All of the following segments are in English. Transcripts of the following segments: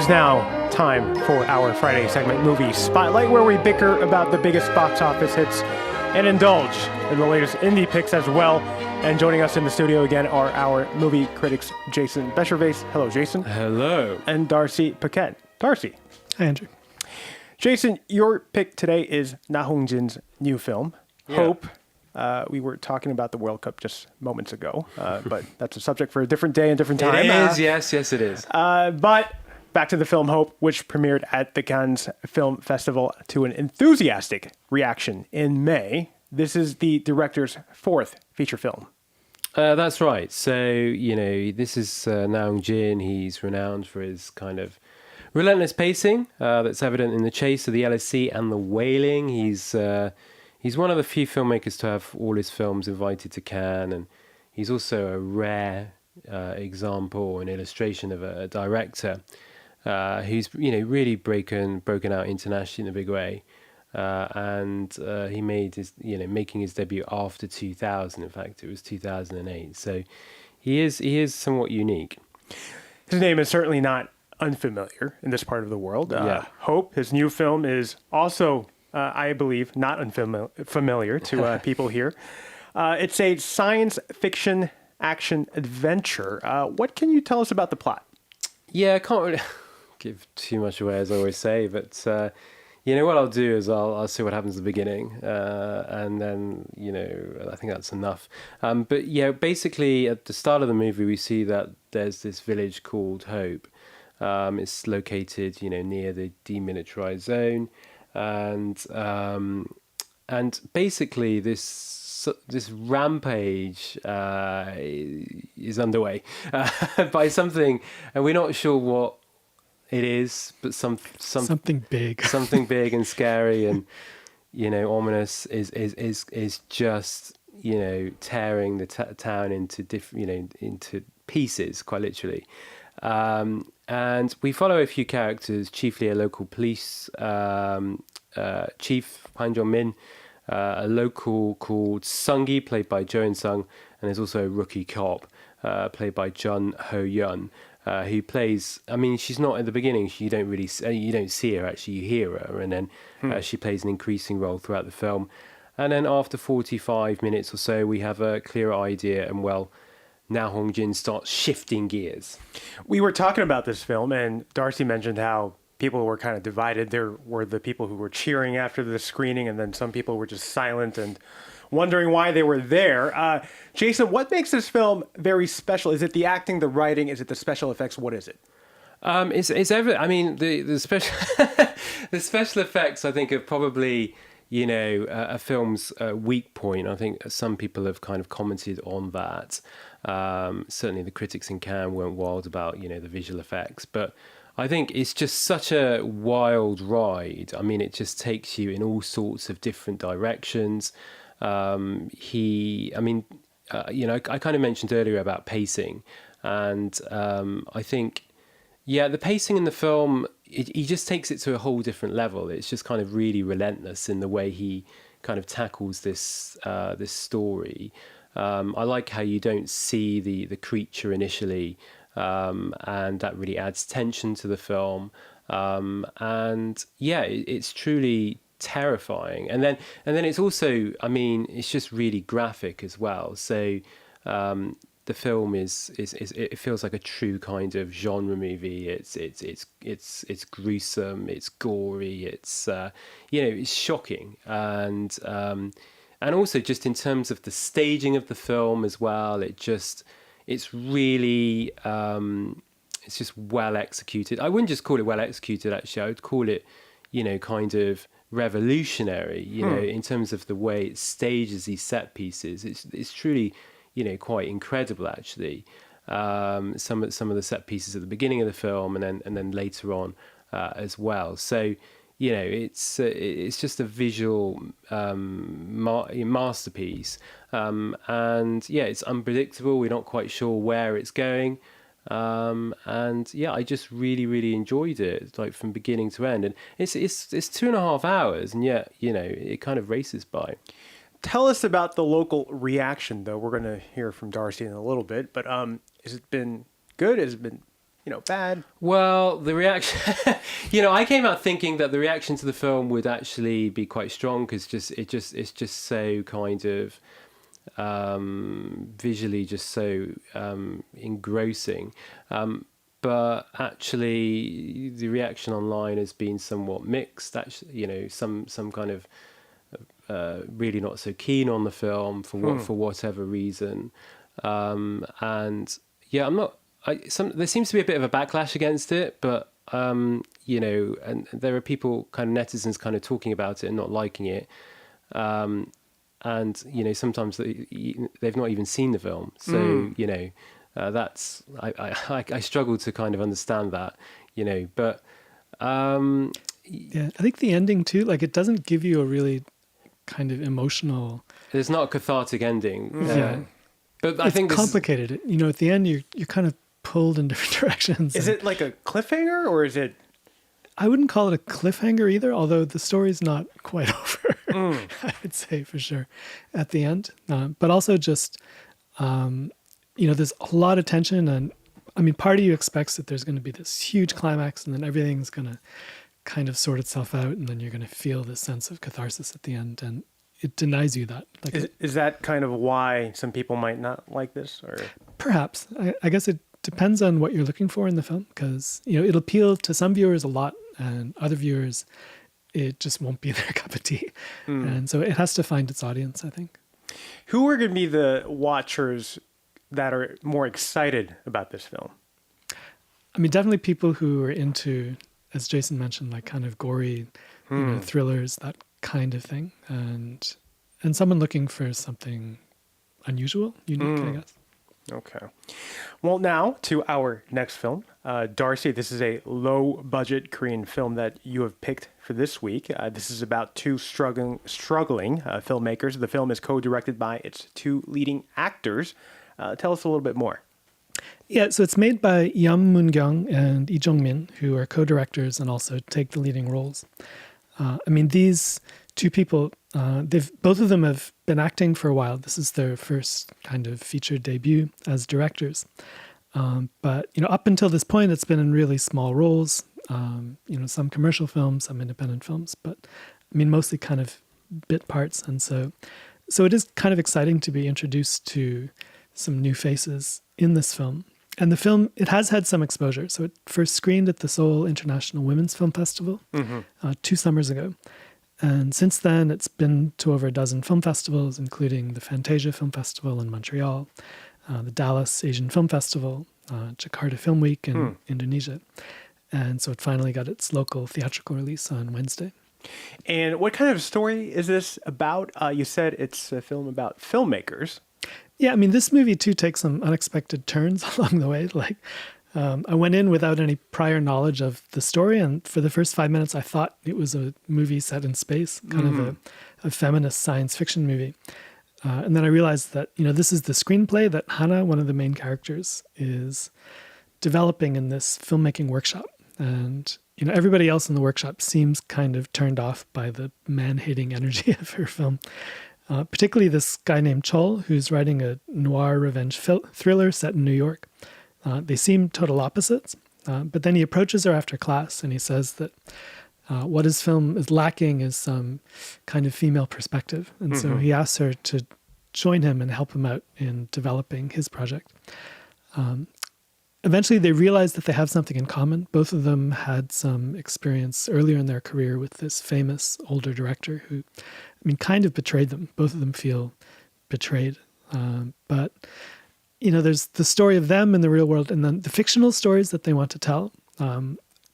is now time for our Friday segment, Movie Spotlight, where we bicker about the biggest box office hits and indulge in the latest indie picks as well. And joining us in the studio again are our movie critics, Jason Bechervaise. Hello, Jason. Hello. And Darcy Paquet. Darcy. Hi, Andrew. Jason, your pick today is Na Hong-jin's new film, Hope. We were talking about the World Cup just moments ago, but that's a subject for a different day and different time. It is, yes, it is. But back to the film Hope, which premiered at the Cannes Film Festival to an enthusiastic reaction in May. This is the director's fourth feature film. That's right. So, this is Na Hong-jin. He's renowned for his kind of relentless pacing that's evident in The Chase of the LSC and The Wailing. He's one of the few filmmakers to have all his films invited to Cannes, and he's also a rare example and illustration of a director who's really broken out internationally in a big way, and he made his making his debut after 2000. In fact, it was 2008. So he is somewhat unique. His name is certainly not unfamiliar in this part of the world. Hope, his new film, is also, I believe, not unfamiliar to people here. It's a science fiction action adventure. What can you tell us about the plot? Yeah, I can't really give too much away, as I always say, but what I'll do is I'll see what happens at the beginning, and then I think that's enough. But basically at the start of the movie we see that there's this village called Hope. It's located near the demilitarized zone, and basically this rampage is underway by something, and we're not sure what it is, but something big, something big and scary and ominous is just tearing the town into into pieces, quite literally. And we follow a few characters, chiefly a local police chief, Han Jong-min, a local called Sungi, played by Jo In-sung, and there's also a rookie cop, played by Jun Ho-yeon, who plays, she's not at the beginning, you don't see her, actually, you hear her, and then she plays an increasing role throughout the film. And then after 45 minutes or so, we have a clearer idea, and Na Hong-jin starts shifting gears. We were talking about this film, and Darcy mentioned how people were kind of divided. There were the people who were cheering after the screening, and then some people were just silent and wondering why they were there. Jason, what makes this film very special? Is it the acting, the writing? Is it the special effects? What is it? It's the special the special effects, I think, are probably a film's weak point. I think some people have kind of commented on that. Certainly the critics in Cannes weren't wild about the visual effects, but I think it's just such a wild ride. It just takes you in all sorts of different directions. I kind of mentioned earlier about pacing, and I think the pacing in the film, he just takes it to a whole different level. It's just kind of really relentless in the way he kind of tackles this story. I like how you don't see the creature initially, and that really adds tension to the film. It's truly terrifying. And then it's also, it's just really graphic as well. So the film is it feels like a true kind of genre movie. It's gruesome, it's gory, it's it's shocking, and also just in terms of the staging of the film as well, it's really it's just well executed. I wouldn't just call it well executed, actually. I would call it kind of revolutionary, in terms of the way it stages these set pieces. It's truly quite incredible, actually. Some of the set pieces at the beginning of the film, and then later on as well. So it's just a visual masterpiece, and it's unpredictable. We're not quite sure where it's going, I just really enjoyed it, like from beginning to end. And it's 2.5 hours, and yet it kind of races by. Tell us about the local reaction, though. We're going to hear from Darcy in a little bit, but has it been good? Has it been bad? Well, the reaction, I came out thinking that the reaction to the film would actually be quite strong because it's just so kind of visually just so engrossing. But actually, the reaction online has been somewhat mixed. Actually, some kind of really not so keen on the film for whatever reason, and yeah, I'm not. There seems to be a bit of a backlash against it, but and there are people, kind of netizens, kind of talking about it and not liking it, and sometimes they've not even seen the film, so that's I struggle to kind of understand that, but Yeah, I think the ending too, like it doesn't give you a really kind of emotional. there's not a cathartic ending. Yeah. But I It's think complicated. At the end you're kind of pulled in different directions. Is it like a cliffhanger or is it? I wouldn't call it a cliffhanger either, although the story's not quite over. I would say for sure at the end, but also just there's a lot of tension, and I mean, part of you expects that there's going to be this huge climax, and then everything's going to kind of sort itself out, and then you're going to feel this sense of catharsis at the end, and it denies you that. Like, Is that kind of why some people might not like this, or perhaps I guess it depends on what you're looking for in the film, because it'll appeal to some viewers a lot, and other viewers it just won't be their cup of tea, and so it has to find its audience, I think. who are going to be the watchers that are more excited about this film? I mean, definitely people who are into, as Jason mentioned, like kind of gory, thrillers, that kind of thing, and someone looking for something unusual, unique, I guess. Okay. Well, now to our next film. Darcy, this is a low-budget Korean film that you have picked for this week. This is about two struggling filmmakers. The film is co-directed by its two leading actors. Tell us a little bit more. Yeah, so it's made by Yam Moon-kyung and Lee Jong-min, who are co-directors and also take the leading roles. I mean, these two people, both of them have been acting for a while. This is their first kind of feature debut as directors. But up until this point, it's been in really small roles. Some commercial films, some independent films, but I mean, mostly kind of bit parts. And so it is kind of exciting to be introduced to some new faces in this film. And the film, it has had some exposure. So it first screened at the Seoul International Women's Film Festival 2 summers ago. And since then, it's been to over a dozen film festivals, including the Fantasia Film Festival in Montreal, the Dallas Asian Film Festival, Jakarta Film Week in Indonesia. And so it finally got its local theatrical release on Wednesday. And what kind of story is this about? You said it's a film about filmmakers. Yeah, I mean, this movie too takes some unexpected turns along the way. Like, I went in without any prior knowledge of the story, and for the first 5 minutes, I thought it was a movie set in space, kind of a feminist science fiction movie. And then I realized that, this is the screenplay that Hana, one of the main characters, is developing in this filmmaking workshop. And, everybody else in the workshop seems kind of turned off by the man-hating energy of her film. Particularly this guy named Chol, who's writing a noir revenge thriller set in New York. They seem total opposites, but then he approaches her after class and he says that what his film is lacking is some kind of female perspective. And so he asks her to join him and help him out in developing his project. Eventually, they realize that they have something in common. Both of them had some experience earlier in their career with this famous older director who, kind of betrayed them. Both of them feel betrayed. But, there's the story of them in the real world, and then the fictional stories that they want to tell.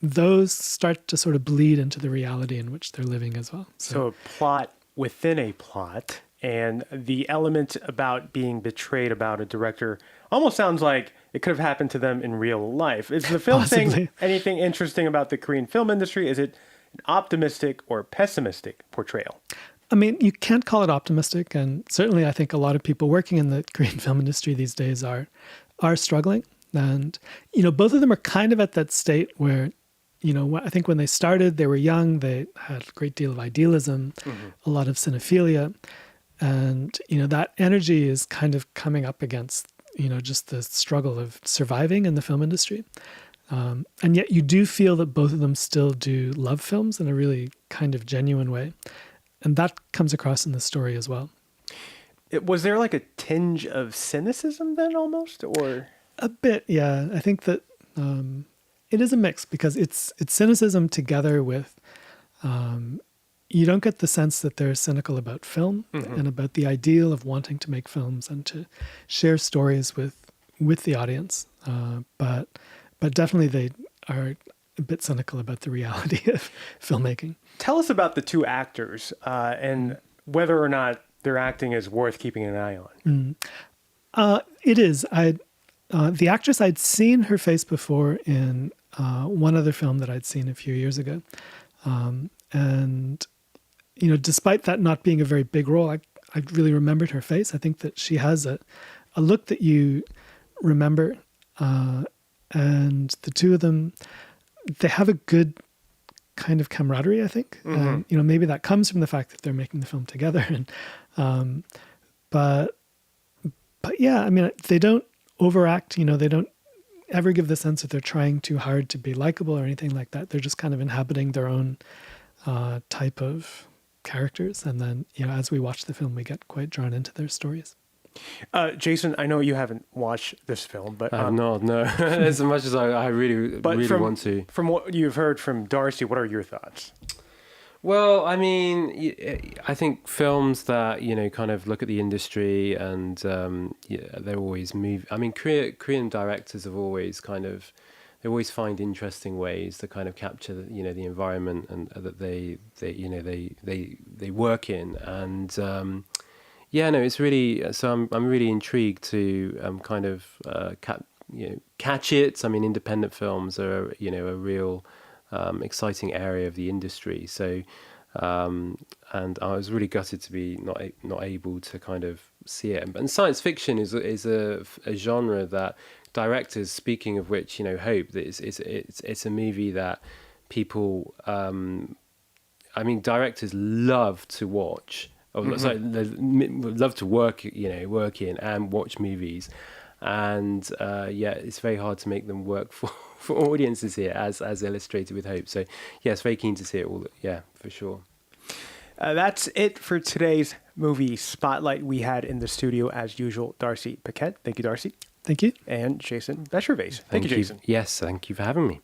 Those start to sort of bleed into the reality in which they're living as well. So a plot within a plot, and the element about being betrayed about a director almost sounds like it could have happened to them in real life. Is the film saying anything interesting about the Korean film industry? Is it an optimistic or pessimistic portrayal? I mean, you can't call it optimistic, and certainly I think a lot of people working in the Korean film industry these days are struggling. And, both of them are kind of at that state where, I think when they started, they were young, they had a great deal of idealism, a lot of cinephilia. And, that energy is kind of coming up against, just the struggle of surviving in the film industry. And yet you do feel that both of them still do love films in a really kind of genuine way. And that comes across in the story as well. Was there like a tinge of cynicism then almost, or? A bit, yeah. I think that it is a mix because it's cynicism together with you don't get the sense that they're cynical about film and about the ideal of wanting to make films and to share stories with the audience. But definitely they are a bit cynical about the reality of filmmaking. Tell us about the two actors and whether or not their acting is worth keeping an eye on. It is. The actress, I'd seen her face before in one other film that I'd seen a few years ago. And, you know, despite that not being a very big role, I really remembered her face. I think that she has a look that you remember. And the two of them, they have a good kind of camaraderie, I think. And, you know, maybe that comes from the fact that they're making the film together. And, but yeah, I mean, they don't overact, you know, they don't ever give the sense that they're trying too hard to be likable or anything like that. They're just kind of inhabiting their own type of characters. And then, you know, as we watch the film, we get quite drawn into their stories. Jason, I know you haven't watched this film, but No, as much as I really want to. From what you've heard from Darcy, what are your thoughts? Well, I mean, I think films that, you know, kind of look at the industry and they're always I mean, Korean directors have always they always find interesting ways to kind of capture, you know, the environment and that they work in. And yeah, no, it's really, so I'm really intrigued to kind of catch it. I mean, independent films are, you know, a real exciting area of the industry. So, and I was really gutted to be not able to kind of see it. And science fiction is a genre that directors, speaking of which, you know, hope that it's a movie that people, I mean, directors love to watch. Sorry, they love to work in and watch movies. And yeah, it's very hard to make them work for audiences here, as illustrated with Hope. So yeah, it's very keen to see it all. Yeah, for sure. That's it for today's movie spotlight. We had in the studio, as usual, Darcy Paquet. Thank you, Darcy. Thank you. And Jason Bechervaise. Thank you, Jason. Yes, thank you for having me.